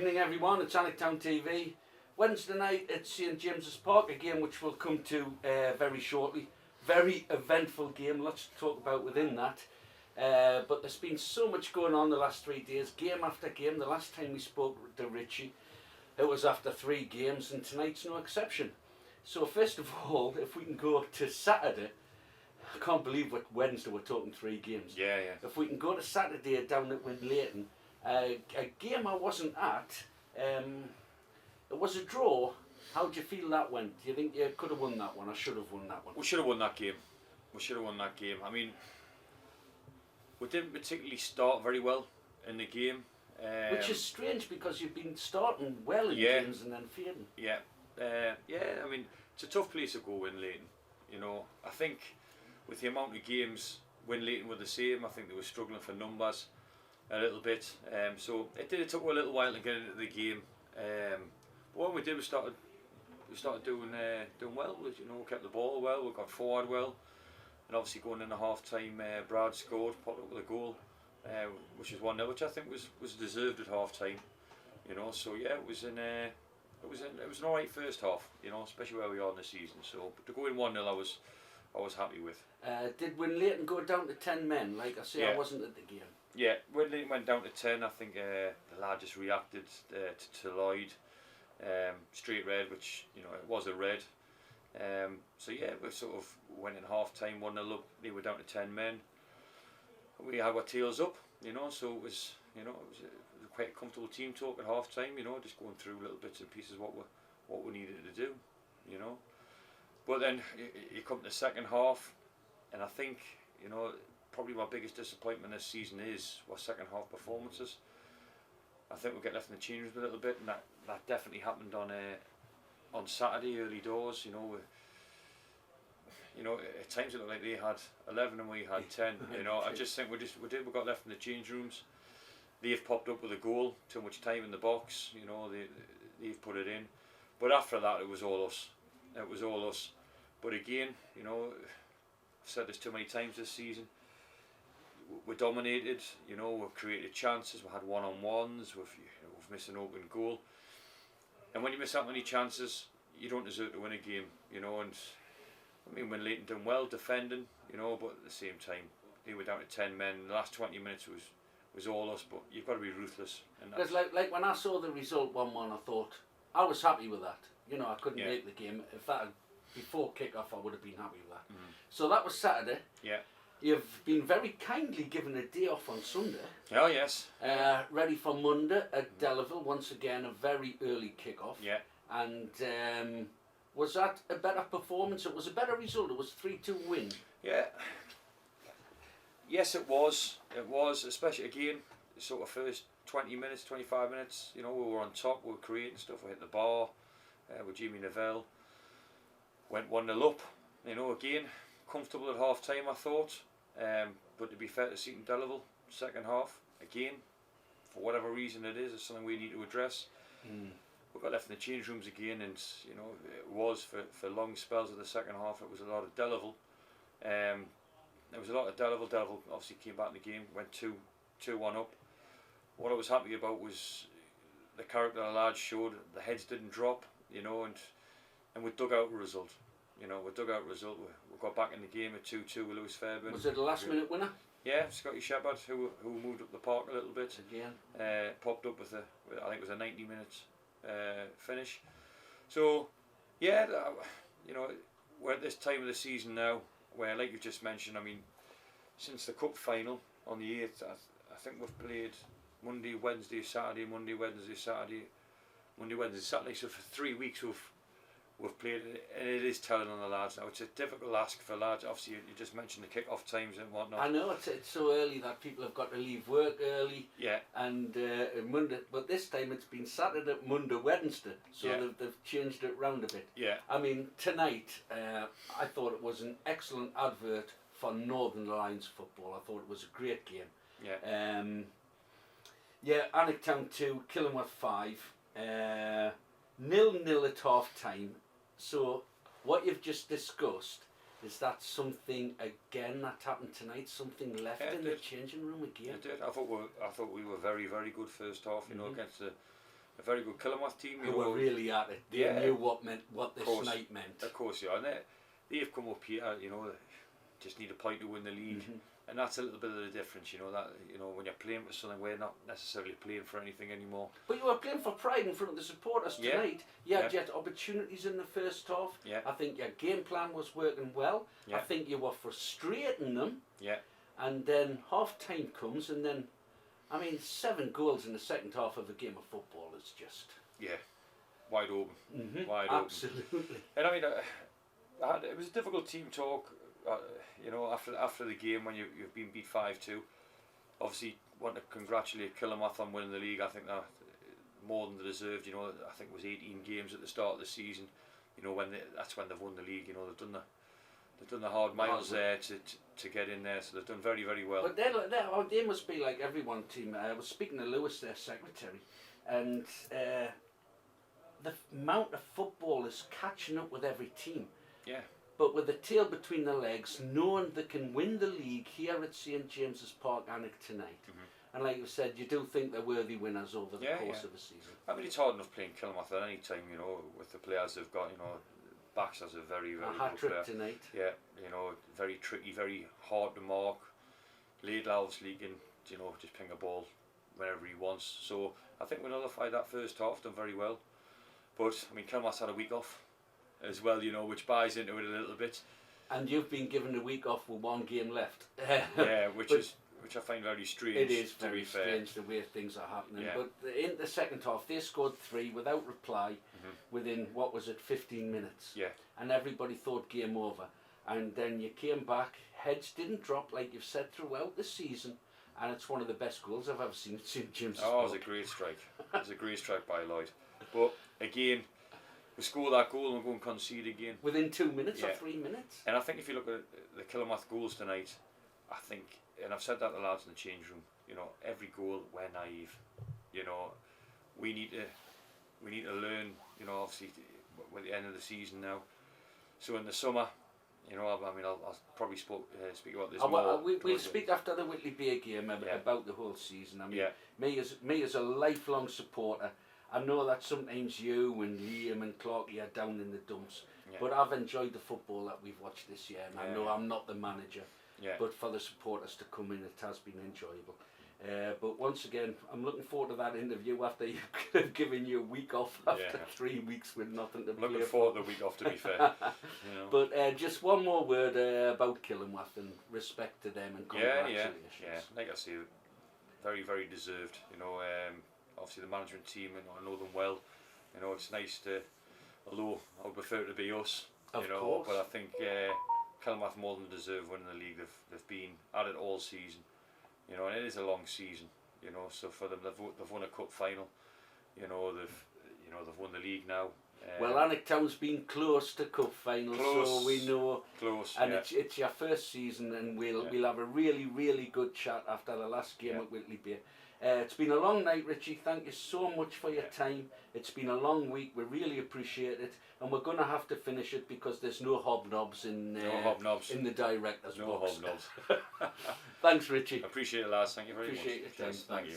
Evening everyone, it's Alnwick TV. Wednesday night at St James's Park, a game which we'll come to very shortly. Very eventful game, lots to talk about within that. But there's been so much going on the last 3 days, game after game. The last time we spoke to Richie, it was after 3 games, and tonight's no exception. So first of all, if we can go to Saturday, I can't believe what Wednesday we're talking 3 games. Yeah. If we can go to Saturday down at Winleighton, a game I wasn't at, it was a draw. How do you feel that went? Do you think you could have won that one or should have won that one? We should have won that game. I mean, we didn't particularly start very well in the game. Which is strange because you've been starting well in games and then fading. Yeah. I mean, it's a tough place to go, Winleighton. You know, I think with the amount of games Winleighton were the same, I think they were struggling for numbers a little bit. So it took a little while to get into the game. But when we did, we started doing well. We kept the ball well. We got forward well, and obviously going into half time, Brad scored, popped up with a goal, which was 1-0, which I think was deserved at half time. So yeah, it was an alright first half. Especially where we are in the season. So but to go in 1-0, I was happy with. Did Winleighton go down to 10 men? Like I say, I wasn't at the game. Yeah, Winleighton went down to 10. I think the lad just reacted to Lloyd. Straight red, which it was a red. So yeah, we sort of went in half time 1-0 up. They were down to 10 men. We had our tails up, so it was quite a comfortable team talk at half time. Just going through little bits and pieces what we needed to do. But then you come to the second half, and I think probably my biggest disappointment this season is our second half performances. I think we'll get left in the change room a little bit, and that definitely happened on Saturday early doors. At times it looked like they had 11 and we had 10. I just think we got left in the change rooms. They've popped up with a goal, too much time in the box. They've put it in, but after that it was all us. But again, I've said this too many times this season. We dominated, we created chances, we had one-on-ones, we've missed an open goal. And when you miss that many chances, you don't deserve to win a game, and I mean, when Leighton done well defending, but at the same time, they were down to 10 men. The last 20 minutes was all us, but you've got to be ruthless. Because like when I saw the result 1-1, I thought, I was happy with that. I couldn't make the game. If that had, before kick-off, I would have been happy with that. So that was Saturday. Yeah. You've been very kindly given a day off on Sunday. Oh, yes. Ready for Monday at Delaval. Once again, a very early kick-off. Yeah. And was that a better performance? It was a better result. It was 3-2 win. Yeah. Yes, it was. It was, especially again, sort of first 20 minutes, 25 minutes. We were on top. We were creating stuff. We hit the bar with Jimmy Neville. Went 1-0 up. Again, comfortable at half time, I thought. But to be fair to Seaton Delaval, second half, again, for whatever reason it is, it's something we need to address. We got left in the change rooms again, and it was for long spells of the second half. It was a lot of Delaval. Delaval obviously came back in the game, went 2-1 up. What I was happy about was the character the lads showed. The heads didn't drop, and we dug out a result. We got back in the game at 2-2 with Lewis Fairbairn. Was it a last minute winner? Yeah, Scotty Shepherd, who moved up the park a little bit. Again. Popped up with I think it was a 90 minutes finish. So, yeah, we're at this time of the season now where, like you just mentioned, I mean, since the cup final on the 8th, I think we've played Monday, Wednesday, Saturday, Monday, Wednesday, Saturday. So for 3 weeks we've played, and it is telling on the lads now. It's a difficult ask for lads. Obviously, you just mentioned the kick-off times and whatnot. I know it's so early that people have got to leave work early. Yeah. And Monday, but this time it's been Saturday, Monday, Wednesday. So they've changed it round a bit. Yeah. I mean, tonight, I thought it was an excellent advert for Northern Lions football. I thought it was a great game. Yeah. Alnwick Town 2, Killingworth 5. 0-0 at half time. So what you've just discussed, is that something again that happened tonight? Something left in the changing room again? It did. I thought we were very, very good first half. Against a very good Killingworth team. You Who know, were really at it. They Yeah. knew what this course. night meant. Of course, yeah, and they've come up here. You know, just need a point to win the league, and that's a little bit of the difference. You know that when you're playing for something, we're not necessarily playing for anything anymore. But you were playing for pride in front of the supporters Yeah. tonight. You had Yeah. yet opportunities in the first half. Yeah. I think your game plan was working well. Yeah. I think you were frustrating them. Yeah. And then half time comes, and then, 7 goals in the second half of a game of football is just Wide open. Wide open. absolutely. And it was a difficult team talk. After the game when you've been beat 5-2, obviously want to congratulate Killingworth on winning the league. I think that more than they deserved. I think it was 18 games at the start of the season. That's when they've won the league. They've done the hard miles there to get in there, so they've done very, very well. But they must be like everyone team. I was speaking to Lewis, their secretary, and the amount of football is catching up with every team. Yeah. But with the tail between the legs, knowing they can win the league here at St James's Park, Alnwick tonight. And like you said, you do think they're worthy winners over the course of the season. It's hard enough playing Killingworth at any time, with the players they've got. Backs has a very, very A good hat-trick player. tonight. Yeah, very tricky, very hard to mark. Laidlaw obviously can, just ping a ball wherever he wants. So I think we nullified that first half, done very well. But Killingworth's had a week off as well, which buys into it a little bit. And you've been given a week off with 1 game left. Yeah, which I find very strange. It is to very be fair. strange the way things are happening. Yeah. But in the second half, they scored 3 without reply within, 15 minutes. Yeah. And everybody thought game over. And then you came back, heads didn't drop like you've said throughout the season. And it's one of the best goals I've ever seen at St James's Park. Oh, it was a great strike. It was a great strike by Lloyd. But again, we score that goal and we go and concede again. Within 2 minutes or 3 minutes. And I think if you look at the Killingworth goals tonight, I think, and I've said that to the lads in the change room, every goal, we're naive. We need to learn, obviously, with the end of the season now. So in the summer, I'll probably speak about this more. We'll speak after the Whitley Bay game about the whole season. Me as a lifelong supporter, I know that sometimes you and Liam and Clarkie are down in the dumps, but I've enjoyed the football that we've watched this year, and I know I'm not the manager, but for the supporters to come in, it has been enjoyable. But once again, I'm looking forward to that interview after you've given you a week off after 3 weeks with nothing to play. Looking forward to the week off, to be fair. But just one more word about Killingworth and respect to them and congratulations. Yeah. Like I say, very, very deserved. Obviously the management team, I know them well. It's nice to, although I would prefer it to be us. Of course. But I think Killingworth more than deserve winning the league. They've been at it all season. And it is a long season. So for them, they've won a cup final. They've won the league now. Well, Alnwick Town's been close to cup finals, so we know. Close, and it's your first season, and we'll have a really, really good chat after the last game at Whitley Bay. It's been a long night, Richie. Thank you so much for your time. It's been a long week. We really appreciate it, and we're going to have to finish it because there's no hobnobs in in the director's box. No hobnobs. Thanks, Richie. Appreciate it, lads. Thank you very much. Appreciate your time. Thank you.